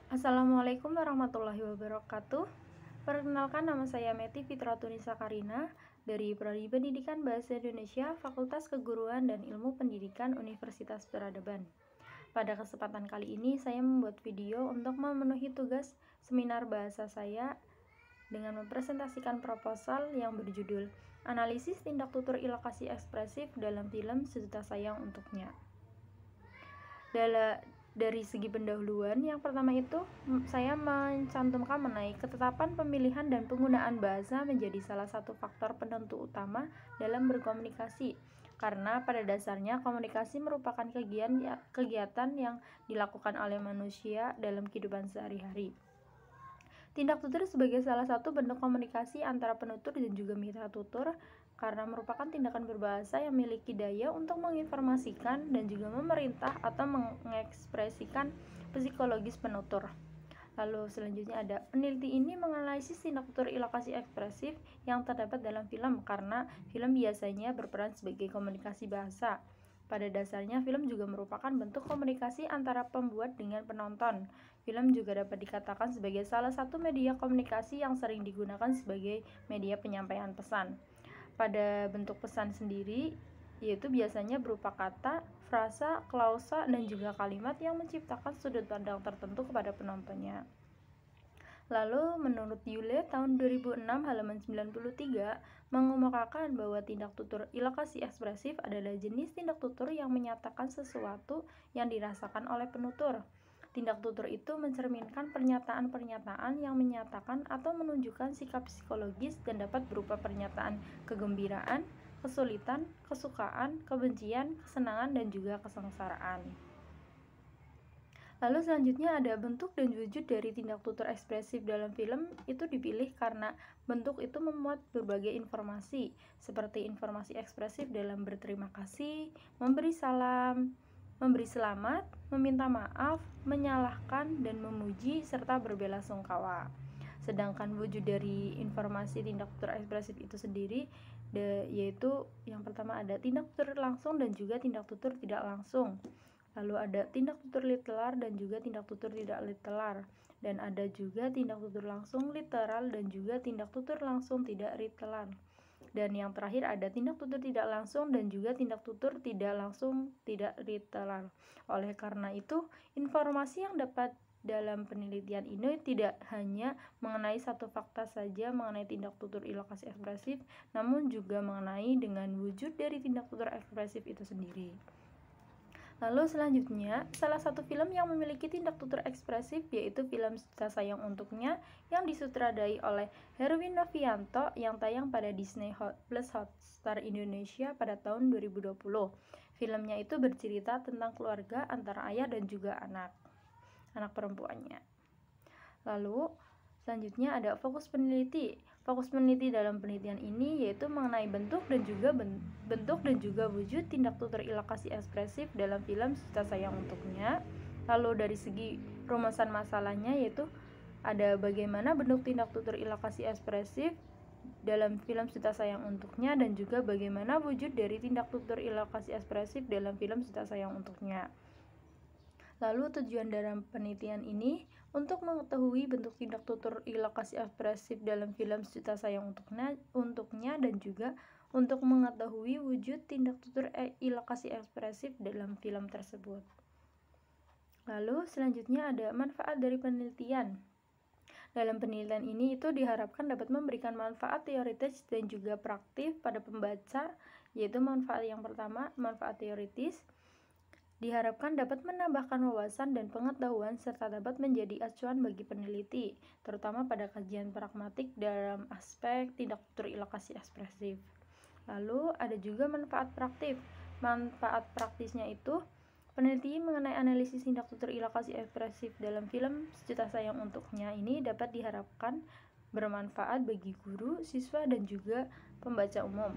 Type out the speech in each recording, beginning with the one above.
Assalamualaikum warahmatullahi wabarakatuh. Perkenalkan, nama saya Meti Fitratunisa Karina dari Prodi Pendidikan Bahasa Indonesia, Fakultas Keguruan dan Ilmu Pendidikan Universitas Peradaban. Pada kesempatan kali ini saya membuat video untuk memenuhi tugas seminar bahasa saya dengan mempresentasikan proposal yang berjudul Analisis Tindak Tutur Ilokasi Ekspresif dalam Film Sejuta Sayang Untuknya. Dari segi pendahuluan, yang pertama itu saya mencantumkan mengenai ketetapan pemilihan dan penggunaan bahasa menjadi salah satu faktor penentu utama dalam berkomunikasi, karena pada dasarnya komunikasi merupakan kegiatan yang dilakukan oleh manusia dalam kehidupan sehari-hari. Tindak tutur sebagai salah satu bentuk komunikasi antara penutur dan juga mitra tutur karena merupakan tindakan berbahasa yang memiliki daya untuk menginformasikan dan juga memerintah atau mengekspresikan psikologis penutur. Lalu selanjutnya ada peneliti ini menganalisis tindak tutur ilokasi ekspresif yang terdapat dalam film karena film biasanya berperan sebagai komunikasi bahasa. Pada dasarnya film juga merupakan bentuk komunikasi antara pembuat dengan penonton. Film juga dapat dikatakan sebagai salah satu media komunikasi yang sering digunakan sebagai media penyampaian pesan. Pada bentuk pesan sendiri, yaitu biasanya berupa kata, frasa, klausa, dan juga kalimat yang menciptakan sudut pandang tertentu kepada penontonnya. Lalu, menurut Yule tahun 2006 halaman 93 mengemukakan bahwa tindak tutur ilokasi ekspresif adalah jenis tindak tutur yang menyatakan sesuatu yang dirasakan oleh penutur. Tindak tutur itu mencerminkan pernyataan-pernyataan yang menyatakan atau menunjukkan sikap psikologis dan dapat berupa pernyataan kegembiraan, kesulitan, kesukaan, kebencian, kesenangan, dan juga kesengsaraan. Lalu selanjutnya ada bentuk dan wujud dari tindak tutur ekspresif dalam film itu dipilih karena bentuk itu memuat berbagai informasi, seperti informasi ekspresif dalam berterima kasih, memberi salam, memberi selamat, meminta maaf, menyalahkan, dan memuji, serta berbelasungkawa. Sedangkan wujud dari informasi tindak tutur ekspresif itu sendiri yaitu yang pertama ada tindak tutur langsung dan juga tindak tutur tidak langsung. Lalu ada tindak tutur literal dan juga tindak tutur tidak literal. Dan ada juga tindak tutur langsung literal dan juga tindak tutur langsung tidak literal. Dan yang terakhir ada tindak tutur tidak langsung dan juga tindak tutur tidak langsung tidak literal. Oleh karena itu, informasi yang dapat dalam penelitian ini tidak hanya mengenai satu fakta saja mengenai tindak tutur ilokasi ekspresif, namun juga mengenai dengan wujud dari tindak tutur ekspresif itu sendiri. Lalu selanjutnya, salah satu film yang memiliki tindak tutur ekspresif yaitu film Sejuta Sayang Untuknya yang disutradai oleh Herwin Novianto yang tayang pada Disney Plus Hotstar Indonesia pada tahun 2020. Filmnya itu bercerita tentang keluarga antara ayah dan juga anak perempuannya. Lalu selanjutnya ada fokus peneliti. Fokus peneliti dalam penelitian ini yaitu mengenai bentuk dan juga wujud tindak tutur ilokasi ekspresif dalam film Sejuta Sayang Untuknya. Lalu dari segi rumusan masalahnya yaitu ada bagaimana bentuk tindak tutur ilokasi ekspresif dalam film Sejuta Sayang Untuknya dan juga bagaimana wujud dari tindak tutur ilokasi ekspresif dalam film Sejuta Sayang Untuknya. Lalu tujuan dalam penelitian ini untuk mengetahui bentuk tindak tutur ilokasi ekspresif dalam film Sejuta Sayang Untuknya dan juga untuk mengetahui wujud tindak tutur ilokasi ekspresif dalam film tersebut. Lalu selanjutnya ada manfaat dari penelitian. Dalam penelitian ini itu diharapkan dapat memberikan manfaat teoritis dan juga praktis pada pembaca, yaitu manfaat yang pertama, manfaat teoritis diharapkan dapat menambahkan wawasan dan pengetahuan serta dapat menjadi acuan bagi peneliti, terutama pada kajian pragmatik dalam aspek tindak tutur ilokasi ekspresif. Lalu ada juga manfaat praktis. Manfaat praktisnya itu peneliti mengenai analisis tindak tutur ilokasi ekspresif dalam film Sejuta Sayang Untuknya ini dapat diharapkan bermanfaat bagi guru, siswa, dan juga pembaca umum.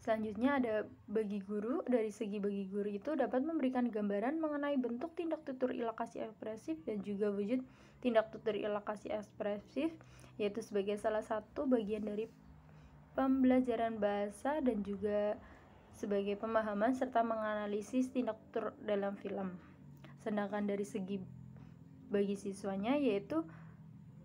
Selanjutnya ada bagi guru. Dari segi bagi guru itu dapat memberikan gambaran mengenai bentuk tindak tutur ilokasi ekspresif dan juga wujud tindak tutur ilokasi ekspresif, yaitu sebagai salah satu bagian dari pembelajaran bahasa dan juga sebagai pemahaman serta menganalisis tindak tutur dalam film. Sedangkan dari segi bagi siswanya, yaitu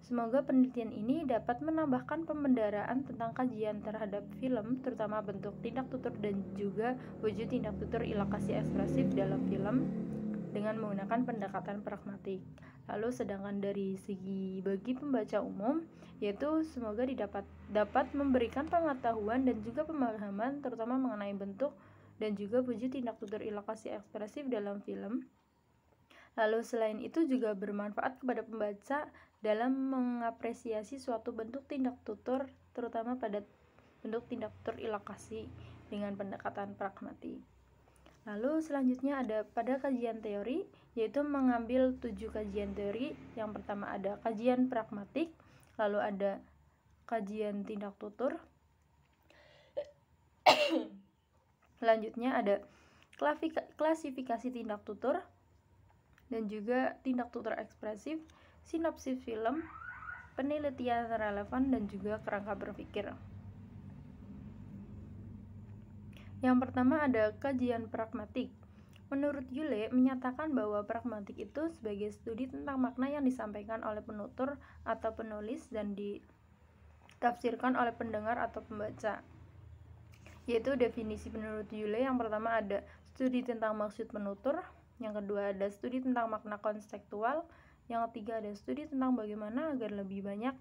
semoga penelitian ini dapat menambahkan pembendaraan tentang kajian terhadap film, terutama bentuk tindak tutur dan juga wujud tindak tutur ilokasi ekspresif dalam film dengan menggunakan pendekatan pragmatik. Lalu sedangkan dari segi bagi pembaca umum, yaitu semoga dapat memberikan pengetahuan dan juga pemahaman terutama mengenai bentuk dan juga wujud tindak tutur ilokasi ekspresif dalam film. Lalu selain itu juga bermanfaat kepada pembaca dalam mengapresiasi suatu bentuk tindak tutur, terutama pada bentuk tindak tutur ilokasi dengan pendekatan pragmatik. Lalu selanjutnya ada pada kajian teori, yaitu mengambil 7 kajian teori. Yang pertama ada kajian pragmatik, lalu ada kajian tindak tutur. Selanjutnya ada klasifikasi tindak tutur dan juga tindak tutur ekspresif, sinopsis film, penelitian relevan dan juga kerangka berpikir. Yang pertama ada kajian pragmatik. Menurut Yule menyatakan bahwa pragmatik itu sebagai studi tentang makna yang disampaikan oleh penutur atau penulis dan ditafsirkan oleh pendengar atau pembaca. Yaitu definisi menurut Yule, yang pertama ada studi tentang maksud penutur, yang kedua ada studi tentang makna konseptual, yang ketiga ada studi tentang bagaimana agar lebih banyak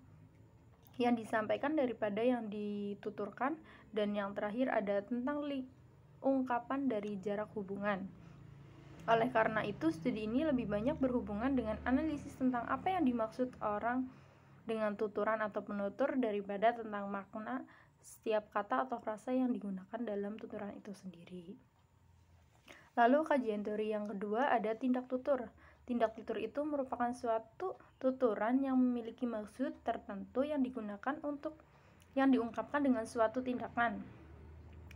yang disampaikan daripada yang dituturkan, dan yang terakhir ada tentang ungkapan dari jarak hubungan. Oleh karena itu, studi ini lebih banyak berhubungan dengan analisis tentang apa yang dimaksud orang dengan tuturan atau penutur daripada tentang makna setiap kata atau frasa yang digunakan dalam tuturan itu sendiri. Lalu kajian teori yang kedua ada tindak tutur. Tindak tutur itu merupakan suatu tuturan yang memiliki maksud tertentu yang digunakan untuk yang diungkapkan dengan suatu tindakan.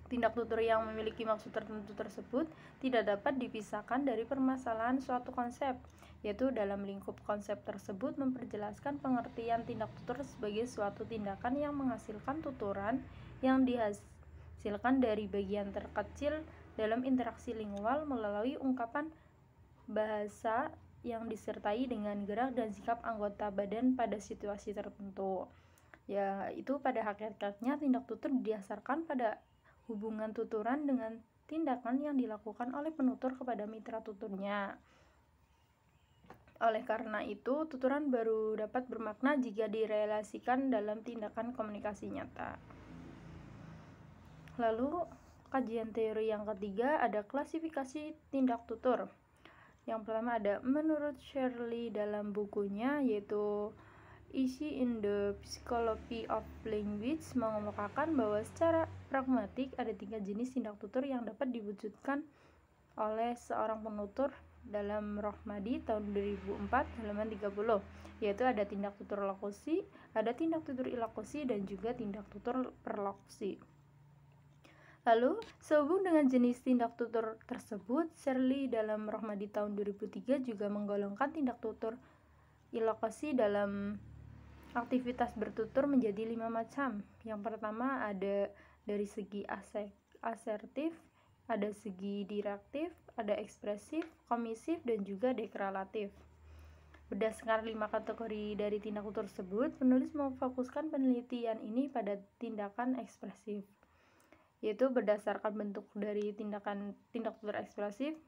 Tindak tutur yang memiliki maksud tertentu tersebut tidak dapat dipisahkan dari permasalahan suatu konsep, yaitu dalam lingkup konsep tersebut memperjelaskan pengertian tindak tutur sebagai suatu tindakan yang menghasilkan tuturan yang dihasilkan dari bagian terkecil dalam interaksi lingual melalui ungkapan bahasa yang disertai dengan gerak dan sikap anggota badan pada situasi tertentu. Ya, itu pada hakikatnya tindak tutur didasarkan pada hubungan tuturan dengan tindakan yang dilakukan oleh penutur kepada mitra tuturnya. Oleh karena itu, tuturan baru dapat bermakna jika direlasikan dalam tindakan komunikasi nyata. Lalu, kajian teori yang ketiga ada klasifikasi tindak tutur. Yang pertama ada menurut Shirley dalam bukunya, yaitu Issue in the Psychology of Language, mengemukakan bahwa secara pragmatik ada 3 jenis tindak tutur yang dapat diwujudkan oleh seorang penutur dalam Rohmadi tahun 2004 halaman 30, yaitu ada tindak tutur lokusi, ada tindak tutur ilokusi, dan juga tindak tutur perlokusi. Lalu, sehubung dengan jenis tindak tutur tersebut, Shirley dalam Rohmadi tahun 2003 juga menggolongkan tindak tutur ilokusi dalam aktivitas bertutur menjadi 5 macam. Yang pertama ada dari segi asertif, ada segi direktif, ada ekspresif, komisif, dan juga deklaratif. Berdasarkan 5 kategori dari tindak tutur tersebut, penulis memfokuskan penelitian ini pada tindakan ekspresif, yaitu berdasarkan bentuk dari tindak tutur ekspresif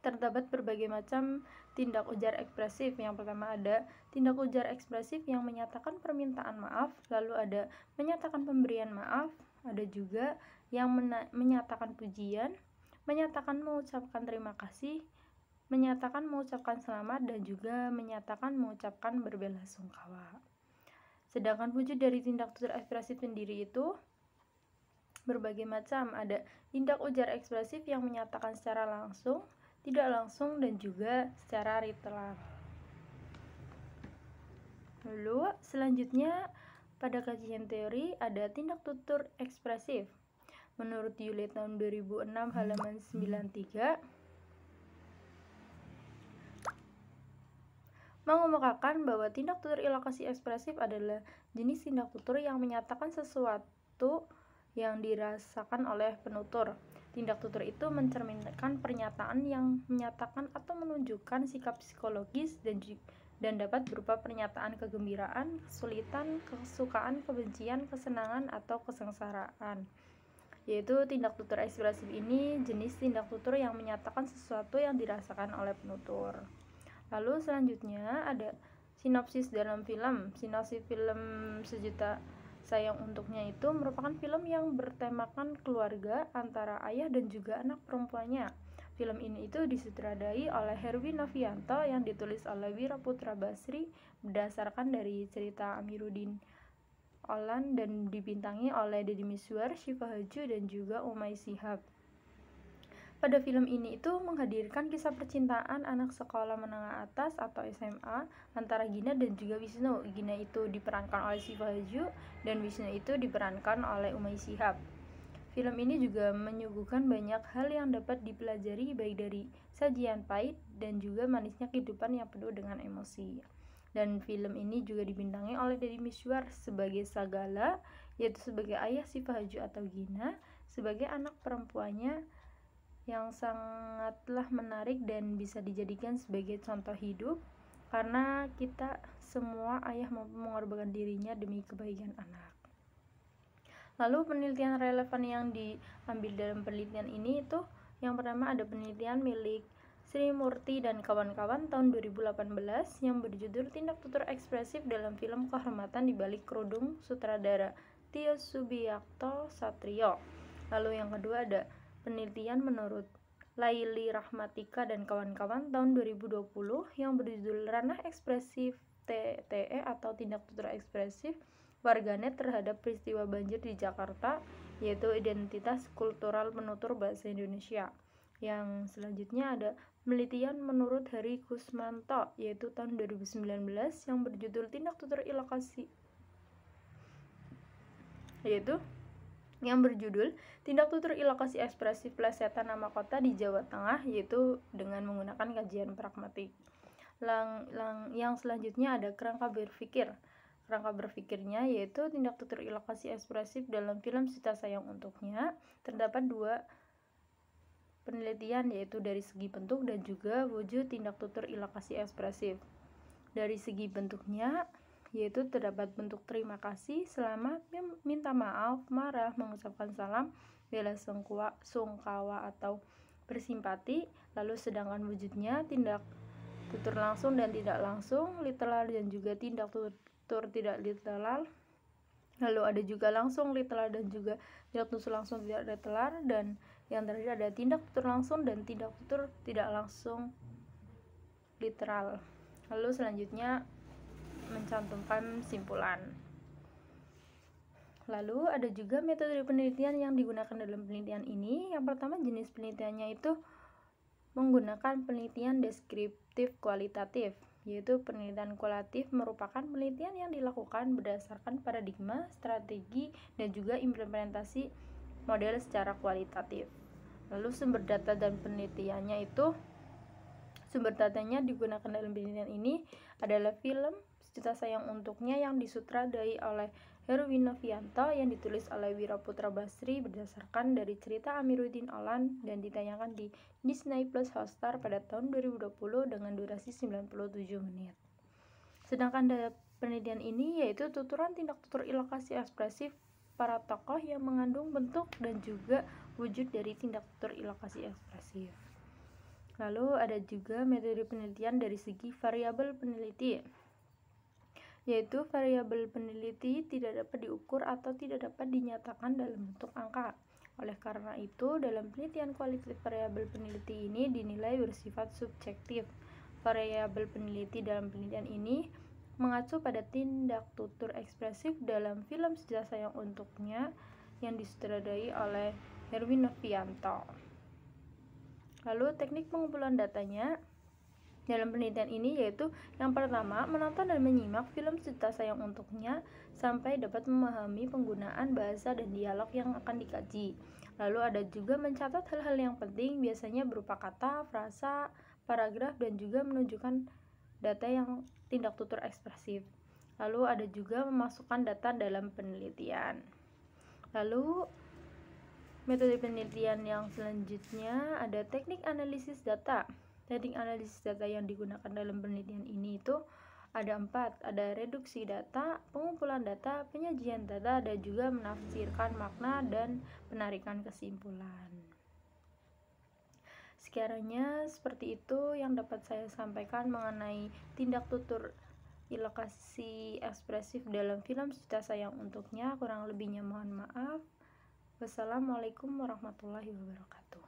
terdapat berbagai macam tindak ujar ekspresif. Yang pertama ada tindak ujar ekspresif yang menyatakan permintaan maaf, lalu ada menyatakan pemberian maaf, ada juga yang menyatakan pujian, menyatakan mengucapkan terima kasih, menyatakan mengucapkan selamat, dan juga menyatakan mengucapkan berbelasungkawa. Sedangkan wujud dari tindak tutur ekspresif sendiri itu berbagai macam. Ada tindak ujar ekspresif yang menyatakan secara langsung, tidak langsung, dan juga secara literal. Lalu selanjutnya pada kajian teori ada tindak tutur ekspresif. Menurut Yule tahun 2006 halaman 93 mengemukakan bahwa tindak tutur ilokasi ekspresif adalah jenis tindak tutur yang menyatakan sesuatu yang dirasakan oleh penutur. Tindak tutur itu mencerminkan pernyataan yang menyatakan atau menunjukkan sikap psikologis dan dapat berupa pernyataan kegembiraan, kesulitan, kesukaan, kebencian, kesenangan, atau kesengsaraan. Yaitu tindak tutur ekspresif ini jenis tindak tutur yang menyatakan sesuatu yang dirasakan oleh penutur. Lalu selanjutnya ada sinopsis dalam film. Sinopsis film Sejuta Sayang Untuknya itu merupakan film yang bertemakan keluarga antara ayah dan juga anak perempuannya. Film ini itu disutradai oleh Herwi Novianto yang ditulis oleh Wira Putra Basri berdasarkan dari cerita Amiruddin Olan dan dibintangi oleh Deddy Mizwar, Syifa Haju, dan juga Umay Shihab. Pada film ini itu menghadirkan kisah percintaan anak sekolah menengah atas atau SMA antara Gina dan juga Wisnu. Gina itu diperankan oleh Syifa Haju dan Wisnu itu diperankan oleh Umay Shihab. Film ini juga menyuguhkan banyak hal yang dapat dipelajari baik dari sajian pahit dan juga manisnya kehidupan yang penuh dengan emosi. Dan film ini juga dibintangi oleh Deddy Mizwar sebagai Sagala, yaitu sebagai ayah Syifa Haju atau Gina, sebagai anak perempuannya yang sangatlah menarik dan bisa dijadikan sebagai contoh hidup karena kita semua ayah mampu mengorbankan dirinya demi kebaikan anak. Lalu penelitian relevan yang diambil dalam penelitian ini itu yang pertama ada penelitian milik Sri Murti dan kawan-kawan tahun 2018 yang berjudul Tindak Tutur Ekspresif dalam Film Kehormatan di Balik Kerudung sutradara Tio Subiakto Satrio. Lalu yang kedua ada penelitian menurut Laili Rahmatika dan kawan-kawan tahun 2020 yang berjudul Ranah Ekspresif TTE atau Tindak Tutur Ekspresif Warganet terhadap peristiwa banjir di Jakarta, yaitu Identitas Kultural Penutur Bahasa Indonesia. Yang selanjutnya ada penelitian menurut Hari Kusmanto, yaitu tahun 2019 yang berjudul Tindak Tutur Ilokasi, yaitu yang berjudul Tindak Tutur Ilokasi Ekspresif Plesetan Nama Kota di Jawa Tengah, yaitu dengan menggunakan kajian pragmatik. Yang selanjutnya ada kerangka berpikir. Kerangka berpikirnya yaitu tindak tutur ilokasi ekspresif dalam film Sejuta Sayang Untuknya. Terdapat dua penelitian yaitu dari segi bentuk dan juga wujud tindak tutur ilokasi ekspresif. Dari segi bentuknya yaitu terdapat bentuk terima kasih, selamat, minta maaf, marah, mengucapkan salam, bela sungkawa atau bersimpati. Lalu sedangkan wujudnya tindak tutur langsung dan tidak langsung, literal dan juga tindak tutur tidak literal. Lalu ada juga langsung literal dan juga tindak tutur langsung tidak literal, dan yang terakhir ada tindak tutur langsung dan tindak tutur tidak langsung literal. Lalu selanjutnya mencantumkan simpulan. Lalu ada juga metode penelitian yang digunakan dalam penelitian ini. Yang pertama jenis penelitiannya itu menggunakan penelitian deskriptif kualitatif, yaitu penelitian kualitatif merupakan penelitian yang dilakukan berdasarkan paradigma, strategi, dan juga implementasi model secara kualitatif. Lalu sumber data dan penelitiannya itu sumber datanya digunakan dalam penelitian ini adalah film Sejuta Sayang Untuknya yang disutradai oleh Herwi Novianto yang ditulis oleh Wira Putra Basri berdasarkan dari cerita Amiruddin Olan dan ditayangkan di Disney Plus Hotstar pada tahun 2020 dengan durasi 97 menit. Sedangkan dalam penelitian ini yaitu tuturan tindak tutur ilokasi ekspresif para tokoh yang mengandung bentuk dan juga wujud dari tindak tutur ilokasi ekspresif. Lalu ada juga metode penelitian dari segi variabel peneliti, yaitu variabel peneliti tidak dapat diukur atau tidak dapat dinyatakan dalam bentuk angka. Oleh karena itu, dalam penelitian kualitatif variabel peneliti ini dinilai bersifat subjektif. Variabel peneliti dalam penelitian ini mengacu pada tindak tutur ekspresif dalam film Sejuta Sayang Untuknya yang disutradai oleh Herwi Novianto. Lalu teknik pengumpulan datanya dalam penelitian ini yaitu yang pertama menonton dan menyimak film Sejuta Sayang Untuknya sampai dapat memahami penggunaan bahasa dan dialog yang akan dikaji. Lalu ada juga mencatat hal-hal yang penting biasanya berupa kata, frasa, paragraf, dan juga menunjukkan data yang tindak tutur ekspresif. Lalu ada juga memasukkan data dalam penelitian. Lalu Metode penelitian yang selanjutnya ada teknik analisis data. Teknik analisis data yang digunakan dalam penelitian ini itu ada 4, ada reduksi data, pengumpulan data, penyajian data, dan juga menafsirkan makna dan penarikan kesimpulan. Sekiranya seperti itu yang dapat saya sampaikan mengenai tindak tutur ilokasi ekspresif dalam film Juta Sayang Untuknya. Kurang lebihnya mohon maaf. Wassalamualaikum warahmatullahi wabarakatuh.